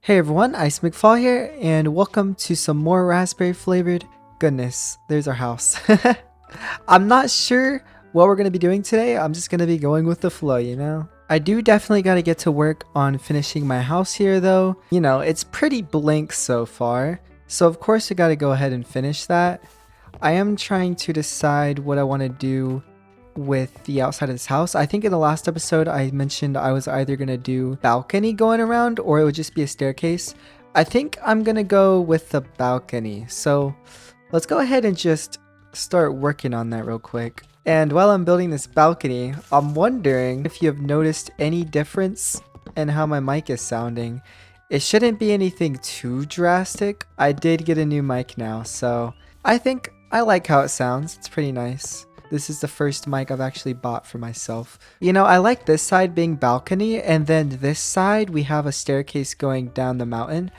Hey everyone, Ice McFall here, and welcome to some more Raspberry Flavored goodness. There's our house. I'm not sure what we're going to be doing today. I'm just going to be going with the flow, you know? I do definitely got to get to work on finishing my house here though. You know, it's pretty blank so far, so of course I got to go ahead and finish that. I am trying to decide what I want to do with the outside of this house. I think in the last episode I mentioned I was either going to do balcony going around or it would just be a staircase. I think I'm going to go with the balcony. So let's go ahead and just start working on that real quick. And while I'm building this balcony, I'm wondering if you have noticed any difference in how my mic is sounding. It shouldn't be anything too drastic. I did get a new mic now, so I think I like how it sounds. It's pretty nice. This is the first mic I've actually bought for myself. You know, I like this side being balcony, and then this side we have a staircase going down the mountain.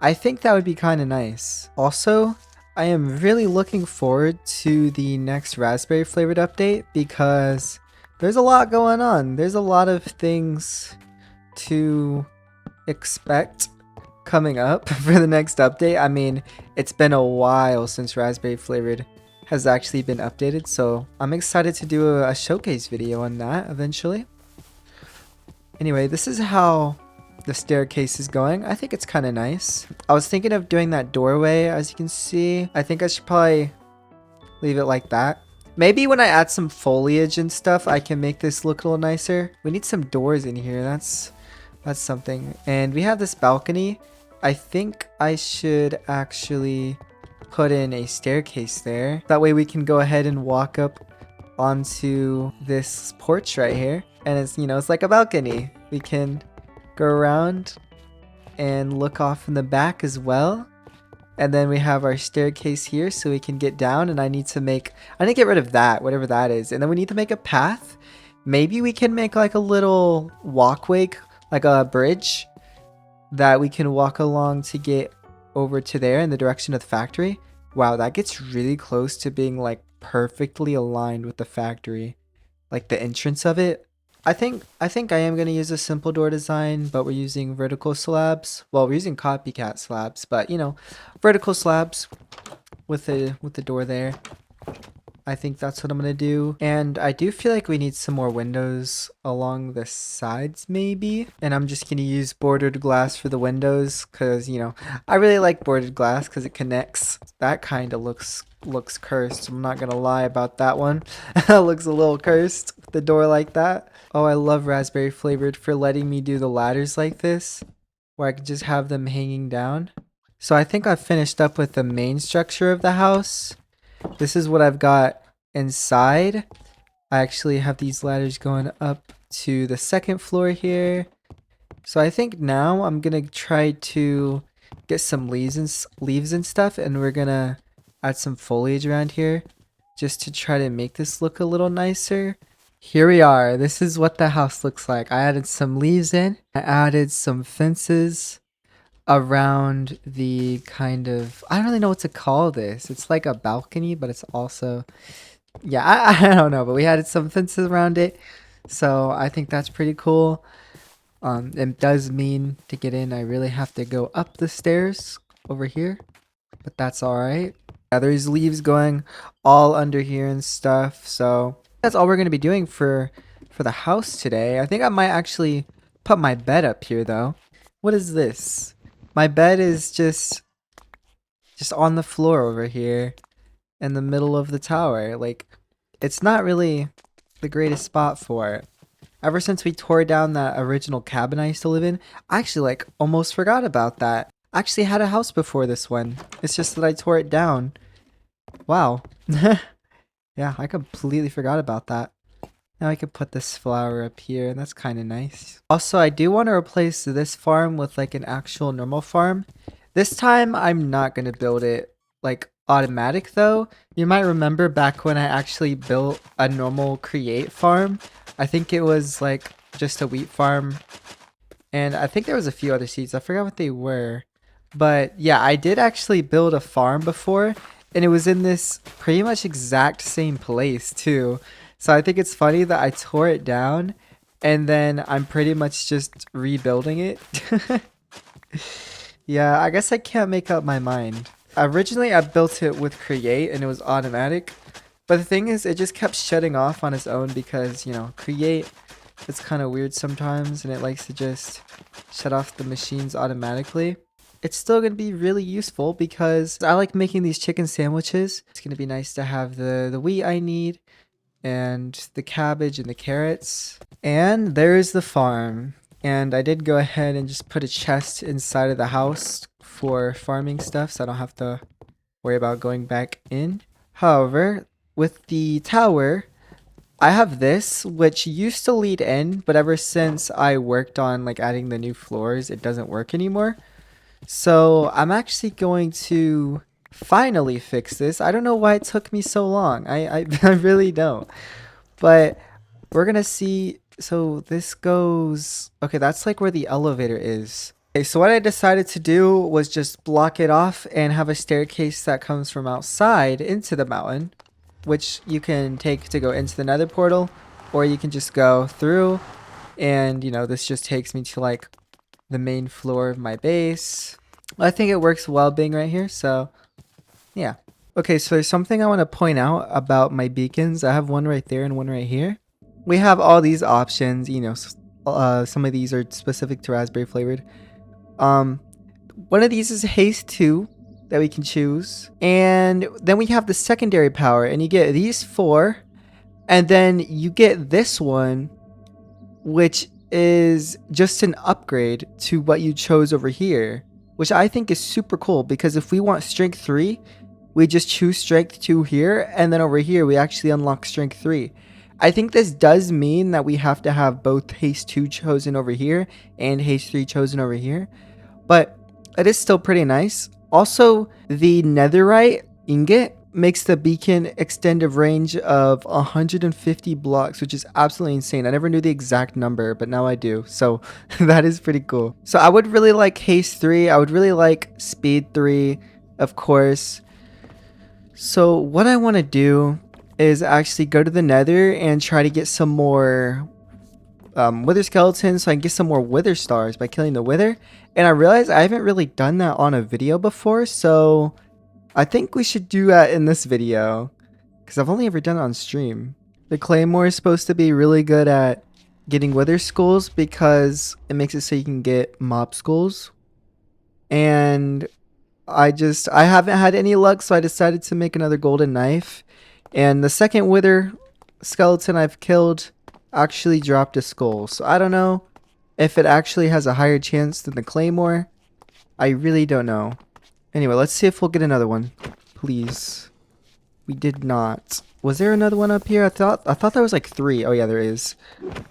I think that would be kind of nice. Also, I am really looking forward to the next Raspberry Flavored update because there's a lot going on. There's a lot of things to expect coming up for the next update. I mean, it's been a while since Raspberry Flavored has actually been updated, so I'm excited to do a showcase video on that eventually. Anyway, this is how the staircase is going. I think it's kind of nice. I was thinking of doing that doorway, as you can see. I think I should probably leave it like that. Maybe when I add some foliage and stuff, I can make this look a little nicer. We need some doors in here. That's something. And we have this balcony. I think I should actually put in a staircase there. That way we can go ahead and walk up onto this porch right here. And it's, you know, it's like a balcony. We can go around and look off in the back as well. And then we have our staircase here so we can get down, and I need to get rid of that, whatever that is. And then we need to make a path. Maybe we can make like a little walkway, like a bridge that we can walk along to get over to there in the direction of the factory. Wow, that gets really close to being like perfectly aligned with the factory, like the entrance of it. I think I am going to use a simple door design, but we're using vertical slabs. Well, we're using copycat slabs, but you know, vertical slabs with the door there. I think that's what I'm going to do. And I do feel like we need some more windows along the sides maybe. And I'm just going to use bordered glass for the windows because, you know, I really like bordered glass because it connects. That kind of looks cursed. I'm not going to lie about that one. It looks a little cursed with the door like that. Oh, I love Raspberry Flavored for letting me do the ladders like this, where I can just have them hanging down. So I think I've finished up with the main structure of the house. This is what I've got inside. I actually have these ladders going up to the second floor here. So I think now I'm gonna try to get some leaves and stuff, and we're gonna add some foliage around here just to try to make this look a little nicer. Here we are. This is what the house looks like. I added some leaves in. I added some fences around the kind of, I don't really know what to call this. It's like a balcony, but it's also, yeah, I don't know, but we added some fences around it. So I think that's pretty cool. It does mean to get in, I really have to go up the stairs over here, but that's all right. Yeah, there's leaves going all under here and stuff. So that's all we're going to be doing for the house today. I think I might actually put my bed up here though. What is this? My bed is just on the floor over here in the middle of the tower. Like, it's not really the greatest spot for it. Ever since we tore down that original cabin I used to live in, I actually like almost forgot about that. I actually had a house before this one. It's just that I tore it down. Wow. Yeah, I completely forgot about that. Now I could put this flower up here, and that's kind of nice. Also, I do want to replace this farm with like an actual normal farm. This time, I'm not going to build it like automatic though. You might remember back when I actually built a normal create farm. I think it was like just a wheat farm. And I think there was a few other seeds. I forgot what they were. But yeah, I did actually build a farm before. And it was in this pretty much exact same place too. So I think it's funny that I tore it down and then I'm pretty much just rebuilding it. Yeah, I guess I can't make up my mind. Originally, I built it with create and it was automatic. But the thing is, it just kept shutting off on its own because, you know, create, it's kind of weird sometimes and it likes to just shut off the machines automatically. It's still going to be really useful because I like making these chicken sandwiches. It's going to be nice to have the wheat I need and the cabbage and the carrots. And there's the farm. And I did go ahead and just put a chest inside of the house for farming stuff so I don't have to worry about going back in. However, with the tower, I have this, which used to lead in, but ever since I worked on like adding the new floors, it doesn't work anymore. So I'm actually going to finally fix this. I don't know why it took me so long. I really don't. But we're gonna see. So this goes. Okay, that's like where the elevator is. Okay, so what I decided to do was just block it off and have a staircase that comes from outside into the mountain, which you can take to go into the nether portal, or you can just go through and, you know, this just takes me to like the main floor of my base. I think it works well being right here, so yeah. Okay, so there's something I want to point out about my beacons. I have one right there and one right here. We have all these options, you know, some of these are specific to Raspberry Flavored. One of these is Haste 2 that we can choose. And then we have the secondary power, and you get these 4. And then you get this one, which is just an upgrade to what you chose over here, which I think is super cool because if we want Strength 3, we just choose Strength 2 here, and then over here we actually unlock Strength 3. I think this does mean that we have to have both Haste 2 chosen over here and Haste 3 chosen over here, but it is still pretty nice. Also, the netherite ingot makes the beacon extend a range of 150 blocks, which is absolutely insane. I never knew the exact number, but now I do. So that is pretty cool. So I would really like Haste 3. I would really like Speed 3, of course. So what I want to do is actually go to the nether and try to get some more wither skeletons so I can get some more wither stars by killing the wither. And I realized I haven't really done that on a video before, so I think we should do that in this video because I've only ever done it on stream. The claymore is supposed to be really good at getting wither skulls because it makes it so you can get mob skulls. And I haven't had any luck, so I decided to make another golden knife. And the second wither skeleton I've killed actually dropped a skull. So I don't know if it actually has a higher chance than the claymore. I really don't know. Anyway, let's see if we'll get another one. Please. We did not. Was there another one up here? I thought there was like 3. Oh yeah, there is.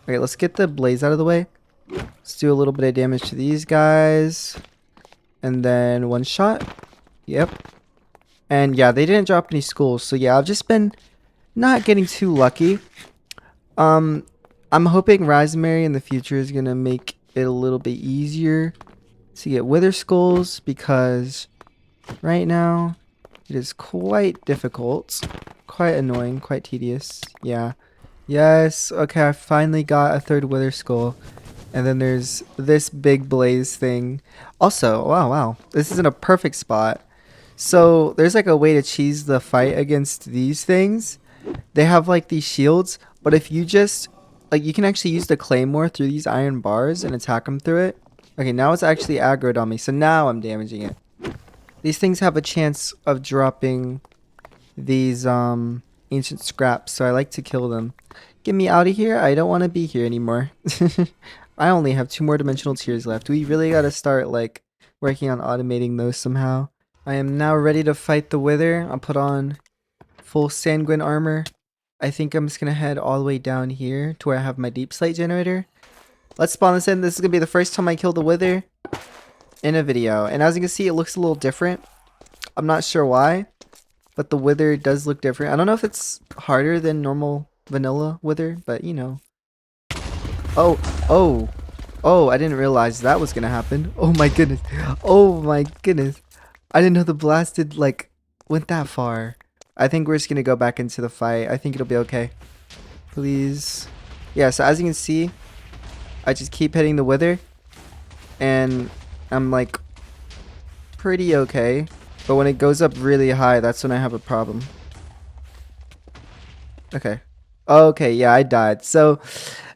Okay, let's get the blaze out of the way. Let's do a little bit of damage to these guys. And then one shot. Yep. And yeah, they didn't drop any skulls. So yeah, I've just been not getting too lucky. I'm hoping Raspberry in the future is going to make it a little bit easier to get wither skulls because right now it is quite difficult, quite annoying, quite tedious. Yeah. Yes. Okay, I finally got a third wither skull. And then there's this big blaze thing. Also, wow. This is in a perfect spot. So there's like a way to cheese the fight against these things. They have like these shields, but if you just like, you can actually use the claymore through these iron bars and attack them through it. Okay, now it's actually aggroed on me, so now I'm damaging it. These things have a chance of dropping these ancient scraps, so I like to kill them. Get me out of here. I don't want to be here anymore. I only have 2 more dimensional tiers left. We really got to start like working on automating those somehow. I am now ready to fight the wither. I'll put on full sanguine armor. I think I'm just going to head all the way down here to where I have my deep slate generator. Let's spawn this in. This is going to be the first time I kill the wither in a video. And as you can see, it looks a little different. I'm not sure why, but the wither does look different. I don't know if it's harder than normal vanilla wither, but you know. Oh, I didn't realize that was going to happen. Oh my goodness. Oh my goodness. I didn't know the blasted like went that far. I think we're just going to go back into the fight. I think it'll be okay. Please. Yeah, so as you can see, I just keep hitting the wither. And I'm like pretty okay. But when it goes up really high, that's when I have a problem. Okay. Okay, yeah, I died. So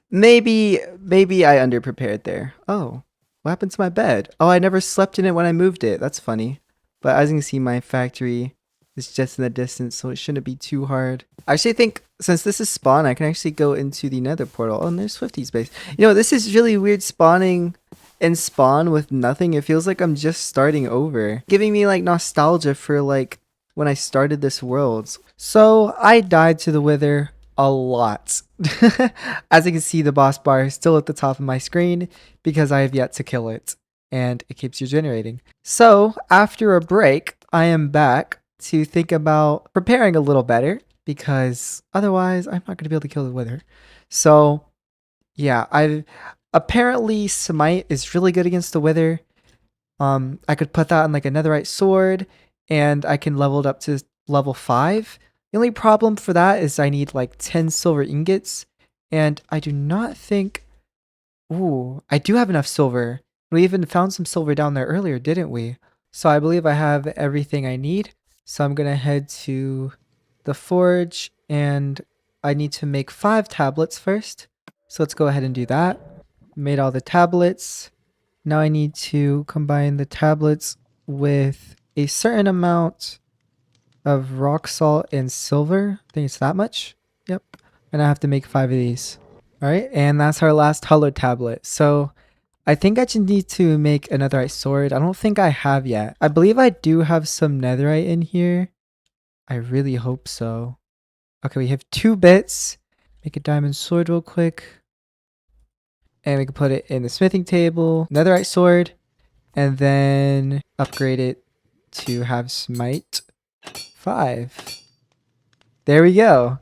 maybe I underprepared there. Oh, what happened to my bed? Oh, I never slept in it when I moved it. That's funny. But as you can see, my factory is just in the distance, so it shouldn't be too hard. I actually think since this is spawn, I can actually go into the nether portal. Oh, and there's Swifty's base. You know, this is really weird spawning in spawn with nothing. It feels like I'm just starting over, giving me like nostalgia for like when I started this world. So I died to the Wither a lot. As you can see, the boss bar is still at the top of my screen because I have yet to kill it, and it keeps regenerating. So after a break, I am back to think about preparing a little better because otherwise I'm not going to be able to kill the Wither. So yeah, I apparently Smite is really good against the Wither. I could put that on like a netherite sword, and I can level it up to level 5. The only problem for that is I need like 10 silver ingots, and I do not think... Ooh, I do have enough silver. We even found some silver down there earlier, didn't we? So I believe I have everything I need. So I'm going to head to the forge, and I need to make 5 tablets first. So let's go ahead and do that. Made all the tablets. Now I need to combine the tablets with a certain amount of rock salt and silver. I think it's that much. Yep. And I have to make 5 of these. All right. And that's our last hollow tablet. So I think I just need to make a netherite sword. I don't think I have yet. I believe I do have some netherite in here. I really hope so. Okay, we have 2 bits. Make a diamond sword real quick. And we can put it in the smithing table. Netherite sword. And then upgrade it to have smite 5. There we go.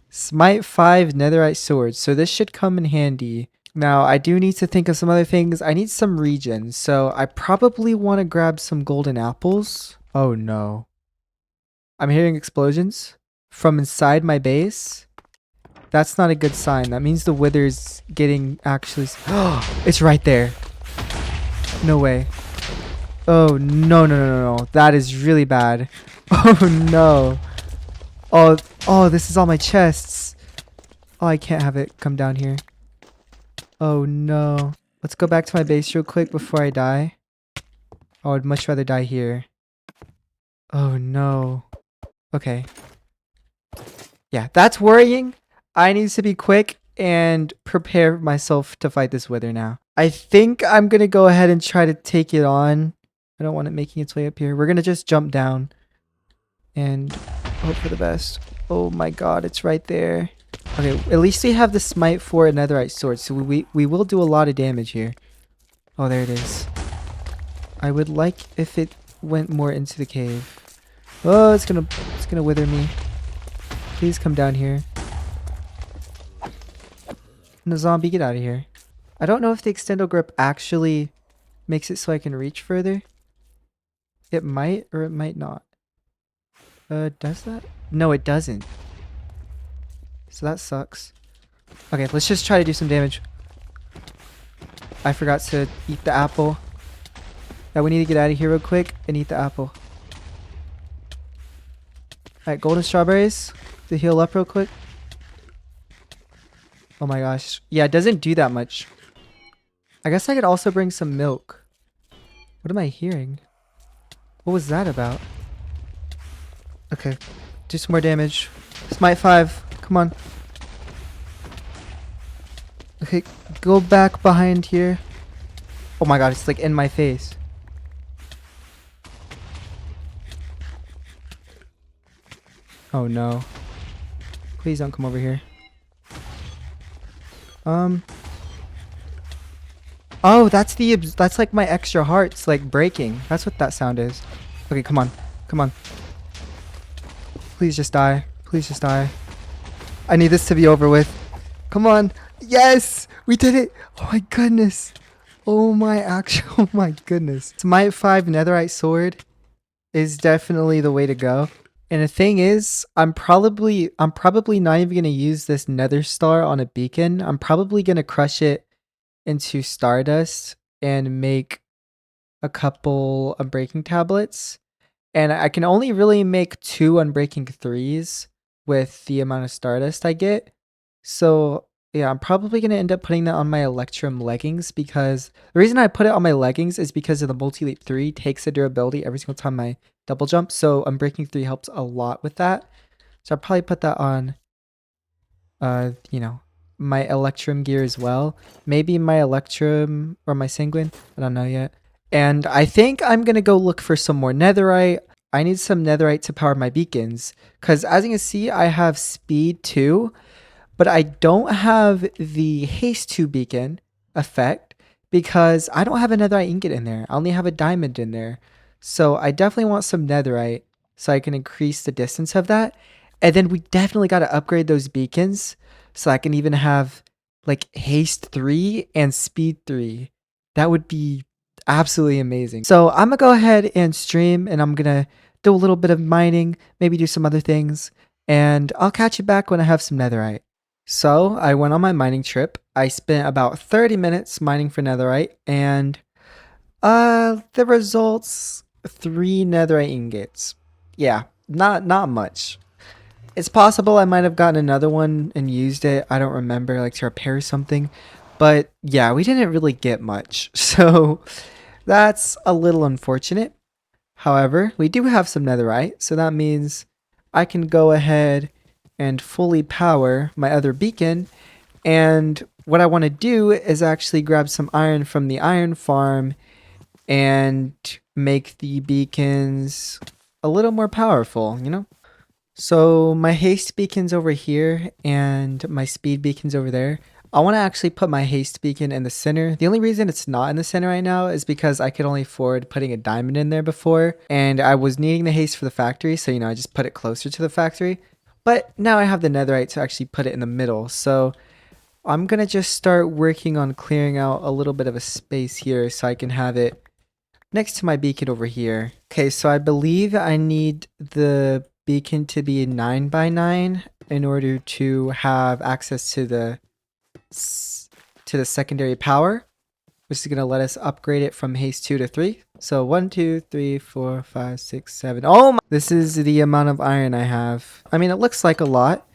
Smite 5 netherite sword. So this should come in handy. Now I do need to think of some other things. I need some regen. So I probably want to grab some golden apples. Oh no. I'm hearing explosions from inside my base. That's not a good sign. That means the Wither's getting actually... It's right there. No way. Oh, no, no, no, no, no. That is really bad. Oh, no. Oh, this is all my chests. Oh, I can't have it come down here. Oh, no. Let's go back to my base real quick before I die. I would much rather die here. Oh, no. Okay. Yeah, that's worrying. I need to be quick and prepare myself to fight this Wither now. I think I'm going to go ahead and try to take it on. I don't want it making its way up here. We're going to just jump down and hope for the best. Oh my god, it's right there. Okay, at least we have the smite for a netherite sword, so we will do a lot of damage here. Oh, there it is. I would like if it went more into the cave. Oh, it's gonna wither me. Please come down here. No, zombie, get out of here. I don't know if the extendo grip actually makes it so I can reach further. It might or it might not. Does that? No, it doesn't. So that sucks. Okay, let's just try to do some damage. I forgot to eat the apple. Now we need to get out of here real quick and eat the apple. Alright, golden strawberries to heal up real quick. Oh my gosh. Yeah, it doesn't do that much. I guess I could also bring some milk. What am I hearing? What was that about? Okay. Do some more damage. Smite 5. Come on. Okay, go back behind here. Oh my god, it's like in my face. Oh no. Please don't come over here. Oh, that's like my extra hearts like breaking. That's what that sound is. Okay, come on. Come on. Please just die. Please just die. I need this to be over with. Come on. Yes! We did it! Oh my goodness. Oh my oh my goodness. Smite 5 netherite sword is definitely the way to go. And the thing is, I'm probably not even going to use this nether star on a beacon. I'm probably going to crush it into stardust and make a couple unbreaking tablets. And I can only really make 2 unbreaking 3s with the amount of stardust I get. So yeah, I'm probably going to end up putting that on my Electrum leggings, because the reason I put it on my leggings is because of the multi-leap 3 takes a durability every single time I double jump. So unbreaking 3 helps a lot with that. So I'll probably put that on, you know, my Electrum gear as well. Maybe my Electrum or my Sanguine. I don't know yet. And I think I'm going to go look for some more netherite. I need some netherite to power my beacons, because as you can see, I have speed 2, but I don't have the haste 2 beacon effect because I don't have a netherite ingot in there. I only have a diamond in there. So I definitely want some netherite so I can increase the distance of that. And then we definitely got to upgrade those beacons so I can even have like haste 3 and speed 3. That would be absolutely amazing. So I'm gonna go ahead and stream, and I'm gonna do a little bit of mining, maybe do some other things, and I'll catch you back when I have some netherite. So I went on my mining trip. I spent about 30 minutes mining for netherite, and the results, 3 netherite ingots. Yeah, not much. It's possible I might have gotten another one and used it. I don't remember, like to repair something. But yeah, we didn't really get much. So that's a little unfortunate. However, we do have some netherite, so that means I can go ahead and fully power my other beacon. And what I want to do is actually grab some iron from the iron farm and make the beacons a little more powerful, you know? So my haste beacon's over here and my speed beacon's over there. I want to actually put my haste beacon in the center. The only reason it's not in the center right now is because I could only afford putting a diamond in there before, and I was needing the haste for the factory, so I just put it closer to the factory. But now I have the netherite to actually put it in the middle, so I'm gonna just start working on clearing out a little bit of a space here so I can have it next to my beacon over here. Okay, so I believe I need the beacon to be 9 by 9 in order to have access to the secondary power, which is going to let us upgrade it from haste 2 to 3. So 1, 2, 3, 4, 5, 6, 7. Oh my! This is the amount of iron I have. I mean, it looks like a lot,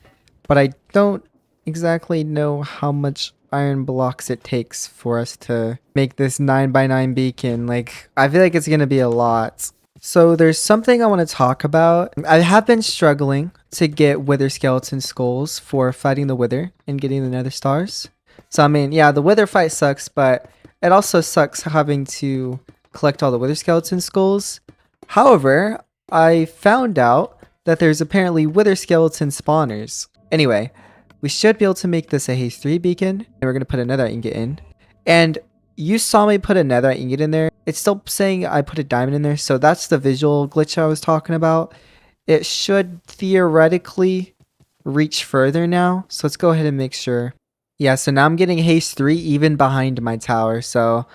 but I don't exactly know how much iron blocks it takes for us to make this 9 by 9 beacon. Like, I feel like it's going to be a lot. So there's something I want to talk about. I have been struggling to get wither skeleton skulls for fighting the wither and getting the nether stars. So I mean, yeah, the wither fight sucks, but it also sucks having to collect all the wither skeleton skulls. However, I found out that there's apparently wither skeleton spawners. Anyway, we should be able to make this a haste 3 beacon, and we're going to put another ingot in. And you saw me put another ingot in there. It's still saying I put a diamond in there, so that's the visual glitch I was talking about. It should theoretically reach further now, so let's go ahead and make sure. Yeah, so now I'm getting haste 3 even behind my tower, so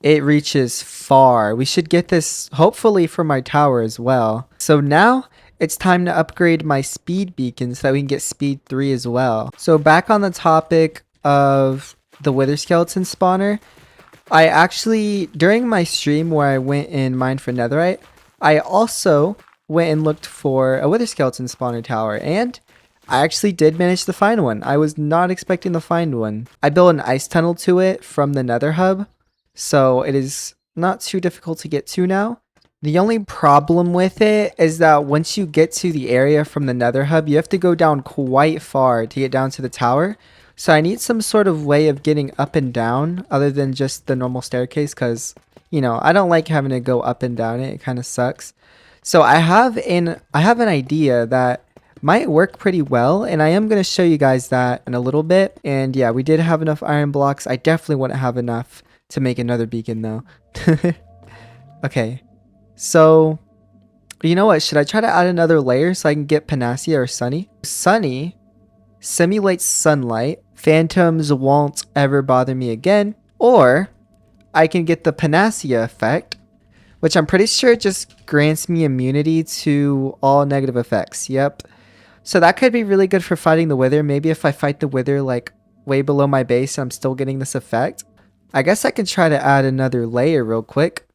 it reaches far. We should get this hopefully for my tower as well. So now it's time to upgrade my speed beacon so that we can get speed 3 as well. So back on the topic of the wither skeleton spawner, I actually, during my stream where I went and mined for netherite, I also went and looked for a wither skeleton spawner tower, and I actually did manage to find one. I was not expecting to find one. I built an ice tunnel to it from the nether hub, so it is not too difficult to get to now. The only problem with it is that once you get to the area from the nether hub, you have to go down quite far to get down to the tower. So I need some sort of way of getting up and down other than just the normal staircase, because, I don't like having to go up and down it. It kind of sucks. So I have an idea that might work pretty well, and I am going to show you guys that in a little bit. And yeah, we did have enough iron blocks. I definitely wouldn't have enough to make another beacon though. Okay, so you know what? Should I try to add another layer so I can get Panacea or Sunny? Sunny simulates sunlight. Phantoms won't ever bother me again. Or I can get the Panacea effect, which I'm pretty sure just grants me immunity to all negative effects. Yep. So that could be really good for fighting the wither. Maybe if I fight the wither like way below my base, I'm still getting this effect. I guess I can try to add another layer real quick.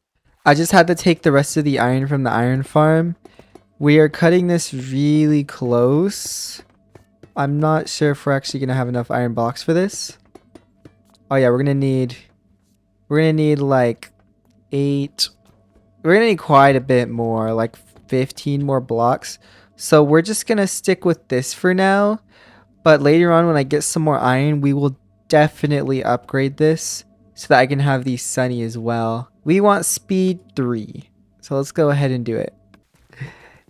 I just had to take the rest of the iron from the iron farm. We are cutting this really close. I'm not sure if we're actually gonna have enough iron blocks for this. Oh yeah, we're gonna need like 8. We're gonna need quite a bit more, like 15 more blocks. So we're just gonna stick with this for now. But later on when I get some more iron, we will definitely upgrade this so that I can have these sunny as well. We want speed 3. So let's go ahead and do it.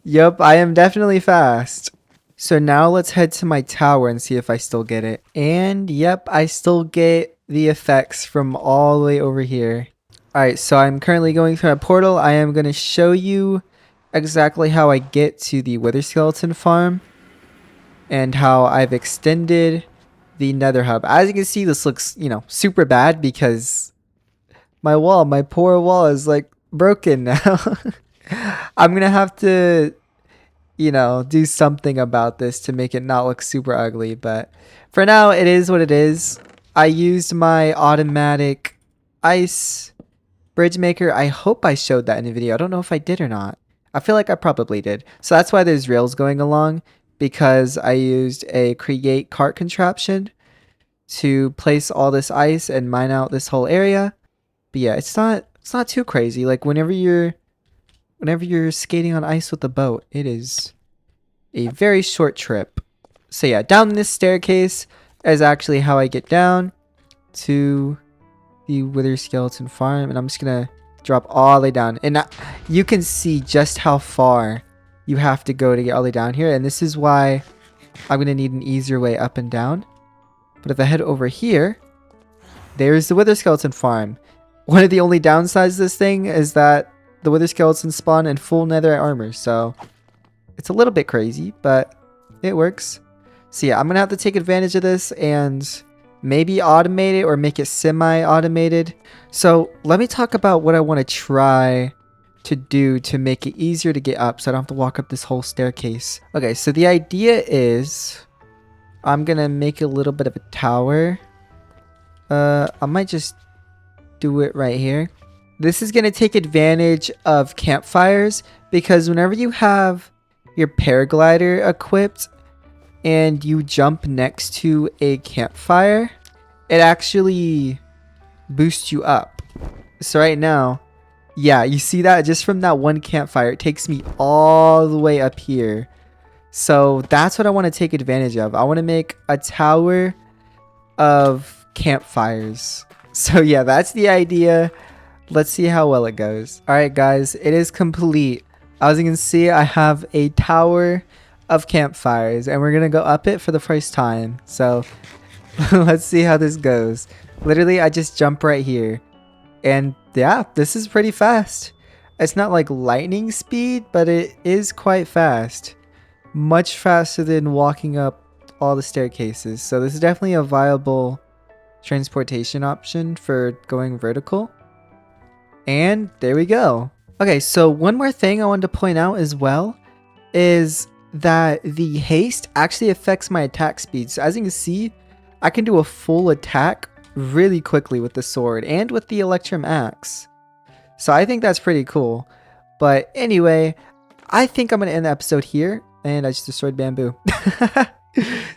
Yup, I am definitely fast. So now let's head to my tower and see if I still get it. And yep, I still get the effects from all the way over here. Alright, so I'm currently going through a portal. I am going to show you exactly how I get to the Wither skeleton farm. And how I've extended the nether hub. As you can see, this looks, super bad because my poor wall is like broken now. I'm going to have to do something about this to make it not look super ugly. But for now, it is what it is. I used my automatic ice bridge maker. I hope I showed that in the video. I don't know if I did or not. I feel like I probably did. So that's why there's rails going along, because I used a create cart contraption to place all this ice and mine out this whole area. But yeah, it's not too crazy. Like whenever you're skating on ice with a boat, it is a very short trip. So yeah, down this staircase is actually how I get down to the Wither skeleton farm, and I'm just gonna drop all the way down, and you can see just how far you have to go to get all the way down here, and this is why I'm gonna need an easier way up and down. But if I head over here, there's the Wither skeleton farm. One of the only downsides of this thing is that the Wither skeletons spawn in full netherite armor, so it's a little bit crazy, but it works. So yeah, I'm gonna have to take advantage of this and maybe automate it or make it semi-automated. So let me talk about what I want to try to do to make it easier to get up so I don't have to walk up this whole staircase. Okay, so the idea is I'm gonna make a little bit of a tower. I might just do it right here. This is gonna take advantage of campfires, because whenever you have your paraglider equipped and you jump next to a campfire, it actually boosts you up. So right now, yeah, you see that just from that one campfire, it takes me all the way up here. So that's what I want to take advantage of. I want to make a tower of campfires. So yeah, that's the idea. Let's see how well it goes. All right, guys, it is complete. As you can see, I have a tower of campfires, and we're gonna go up it for the first time. So let's see how this goes. Literally, I just jump right here, and yeah, this is pretty fast. It's not like lightning speed, but it is quite fast. Much faster than walking up all the staircases. So this is definitely a viable transportation option for going vertical. And there we go. Okay, so one more thing I wanted to point out as well is that the haste actually affects my attack speed. So as you can see, I can do a full attack really quickly with the sword and with the Electrum axe. So I think that's pretty cool. But anyway, I think I'm going to end the episode here. And I just destroyed bamboo.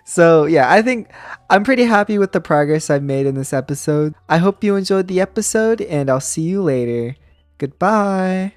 So yeah, I think I'm pretty happy with the progress I've made in this episode. I hope you enjoyed the episode, and I'll see you later. Goodbye.